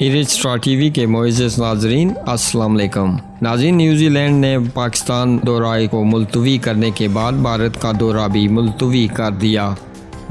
इरिस्ट्रा TV के मोइज़्ज़ नाजरीन अस्सलाम वालेकुम। नाज़रीन, न्यूजीलैंड ने पाकिस्तान दौरे को मुलतवी करने के बाद भारत का दौरा भी मुलतवी कर दिया।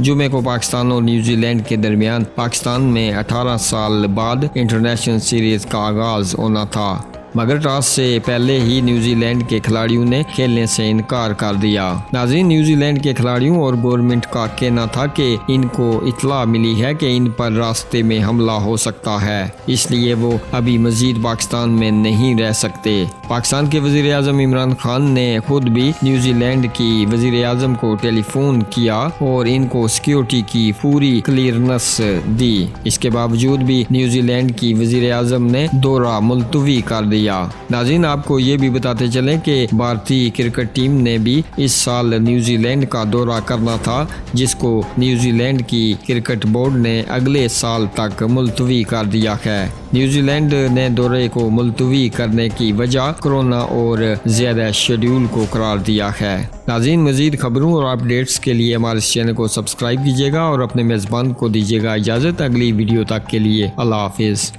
जुमे को पाकिस्तान और न्यूजीलैंड के दरमियान पाकिस्तान में 18 साल बाद इंटरनेशनल सीरीज़ का आगाज़ होना था, मगर टॉस से पहले ही न्यूजीलैंड के खिलाड़ियों ने खेलने से इनकार कर दिया। नाज़रीन, न्यूजीलैंड के खिलाड़ियों और गवर्नमेंट का कहना था कि इनको इत्तला मिली है कि इन पर रास्ते में हमला हो सकता है, इसलिए वो अभी मजीद पाकिस्तान में नहीं रह सकते। पाकिस्तान के वज़ीर आज़म इमरान खान ने खुद भी न्यूजीलैंड की वज़ीर आज़म को टेलीफोन किया और इनको सिक्योरिटी की पूरी क्लियरेंस दी। इसके बावजूद भी न्यूजीलैंड की वज़ीर आज़म ने दौरा मुलतवी कर दिया। नाज़रीन, आपको ये भी बताते चलें कि भारतीय क्रिकेट टीम ने भी इस साल न्यूजीलैंड का दौरा करना था, जिसको न्यूजीलैंड की क्रिकेट बोर्ड ने अगले साल तक मुलतवी कर दिया है। न्यूजीलैंड ने दौरे को मुलतवी करने की वजह कोरोना और ज़्यादा शेड्यूल को करार दिया है। नाज़रीन, मज़ीद खबरों और अपडेट्स के लिए हमारे इस चैनल को सब्सक्राइब कीजिएगा और अपने मेज़बान को दीजिएगा इजाज़त। अगली वीडियो तक के लिए अल्लाह हाफिज़।